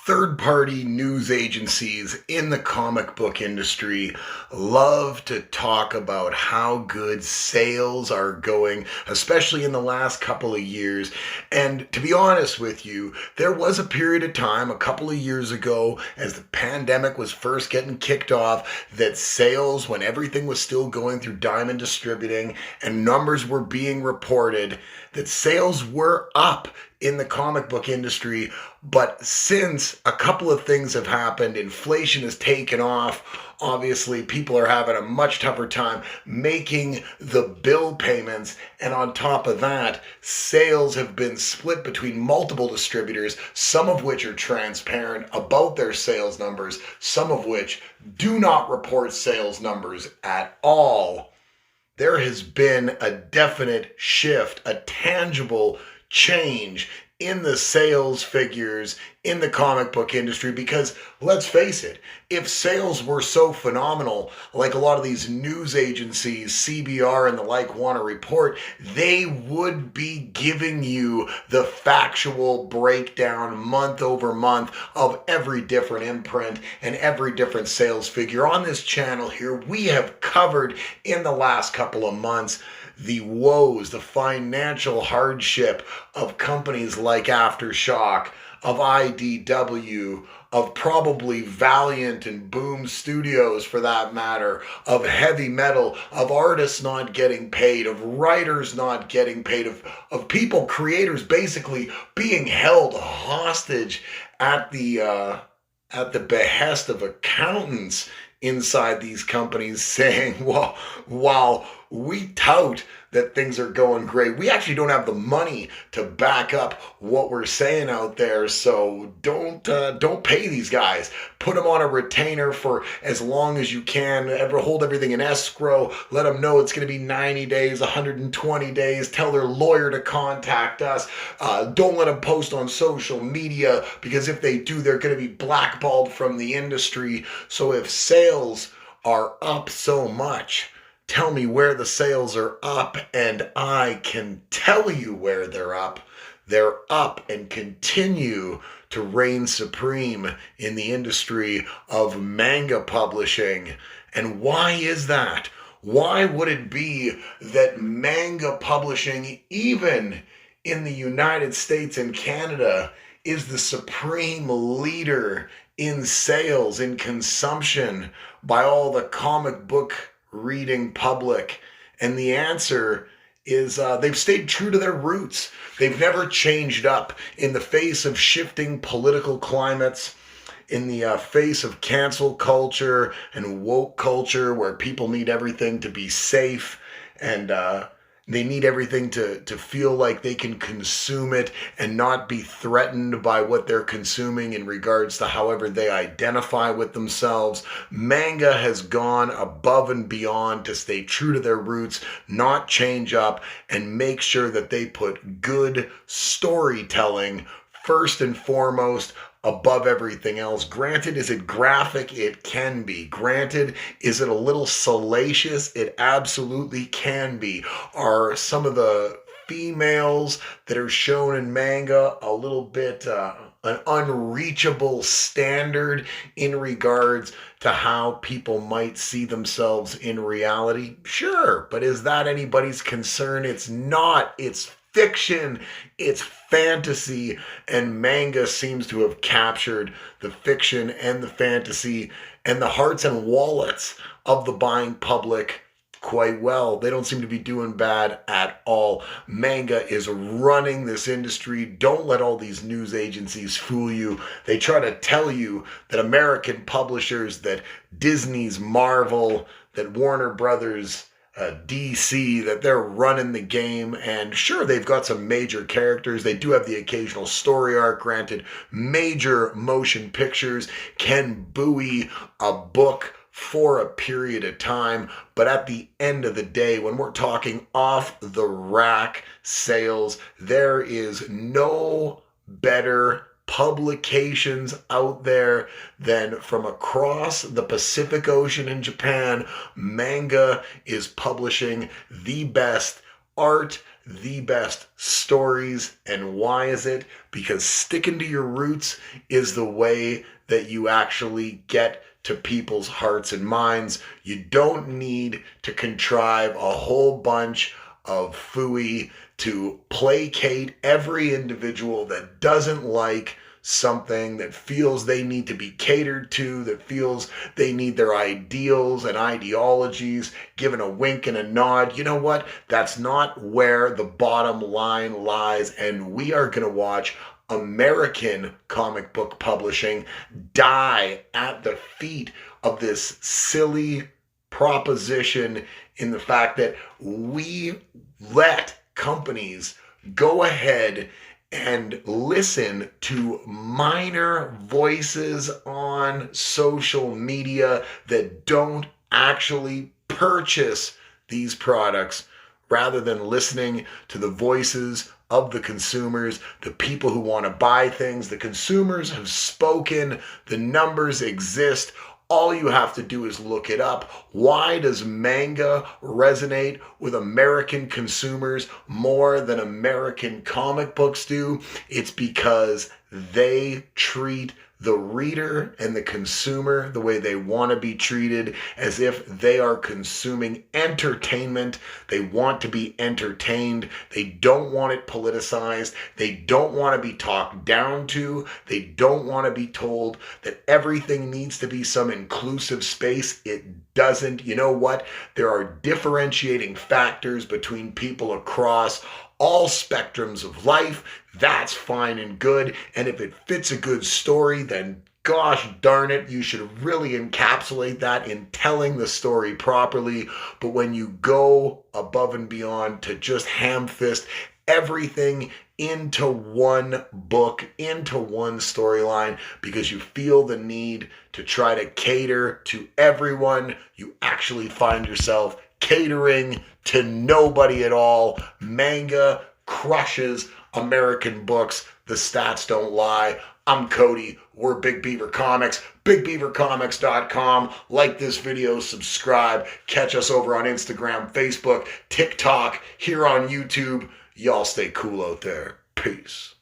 Third-party news agencies in the comic book industry love to talk about how good sales are going, especially in the last couple of years. And to be honest with you, there was a period of time a couple of years ago, as the pandemic was first getting kicked off, that sales, when everything was still going through Diamond Distributing and numbers were being reported, that sales were up in the comic book industry. But since a couple of things have happened, inflation has taken off. Obviously, people are having a much tougher time making the bill payments. And on top of that, sales have been split between multiple distributors, some of which are transparent about their sales numbers, some of which do not report sales numbers at all. There has been a definite shift, a tangible change in the sales figures in the comic book industry, because let's face it, if sales were so phenomenal, like a lot of these news agencies, CBR and the like, want to report, they would be giving you the factual breakdown month over month of every different imprint and every different sales figure. On this channel here, we have covered in the last couple of months the woes, the financial hardship of companies like Aftershock, of IDW, of probably Valiant and Boom Studios for that matter, of heavy metal, of artists not getting paid, of writers not getting paid, of people, creators basically being held hostage at the behest of accountants inside these companies, saying, well, while we tout that things are going great, we actually don't have the money to back up what we're saying out there. So don't pay these guys. Put them on a retainer for as long as you can. Ever hold everything in escrow. Let them know it's going to be 90 days, 120 days. Tell their lawyer to contact us. Don't let them post on social media, because if they do, they're going to be blackballed from the industry. So if sales are up so much, tell me where the sales are up, and I can tell you where they're up. They're up and continue to reign supreme in the industry of manga publishing. And why is that? Why would it be that manga publishing, even in the United States and Canada, is the supreme leader in sales, in consumption by all the comic book reading public? And the answer is they've stayed true to their roots. They've never changed up in the face of shifting political climates, in the face of cancel culture and woke culture, where people need everything to be safe, and they need everything to feel like they can consume it and not be threatened by what they're consuming in regards to however they identify with themselves. Manga has gone above and beyond to stay true to their roots, not change up, and make sure that they put good storytelling first and foremost above everything else. Granted, is it graphic? It can be. Granted, is it a little salacious? It absolutely can be. Are some of the females that are shown in manga a little bit an unreachable standard in regards to how people might see themselves in reality? Sure, but is that anybody's concern? It's not. It's fiction, it's fantasy, and manga seems to have captured the fiction and the fantasy and the hearts and wallets of the buying public quite well. They don't seem to be doing bad at all. Manga is running this industry. Don't let all these news agencies fool you. They try to tell you that American publishers, that Disney's Marvel, that Warner Brothers DC, that they're running the game. And sure, they've got some major characters. They do have the occasional story arc. Granted, major motion pictures can buoy a book for a period of time, but at the end of the day, when we're talking off the rack sales, there is no better publications out there than from across the Pacific Ocean in Japan. Manga is publishing the best art, the best stories. And why is it? Because sticking to your roots is the way that you actually get to people's hearts and minds. You don't need to contrive a whole bunch of phooey to placate every individual that doesn't like something, that feels they need to be catered to, that feels they need their ideals and ideologies given a wink and a nod. You know what? That's not where the bottom line lies. And we are going to watch American comic book publishing die at the feet of this silly proposition, in the fact that we let companies go ahead and listen to minor voices on social media that don't actually purchase these products, rather than listening to the voices of the consumers, the people who want to buy things. The consumers have spoken, the numbers exist. All you have to do is look it up. Why does manga resonate with American consumers more than American comic books do? It's because they treat the reader and the consumer the way they want to be treated, as if they are consuming entertainment. They want to be entertained. They don't want it politicized. They don't want to be talked down to. They don't want to be told that everything needs to be some inclusive space. It doesn't. You know what? There are differentiating factors between people across all spectrums of life. That's fine and good. And if it fits a good story, then gosh darn it, you should really encapsulate that in telling the story properly. But when you go above and beyond to just ham-fist everything into one book, into one storyline, because you feel the need to try to cater to everyone, you actually find yourself catering to nobody at all. Manga crushes American books. The stats don't lie. I'm Cody. We're Big Beaver Comics. BigBeaverComics.com. Like this video, subscribe. Catch us over on Instagram, Facebook, TikTok, here on YouTube. Y'all stay cool out there. Peace.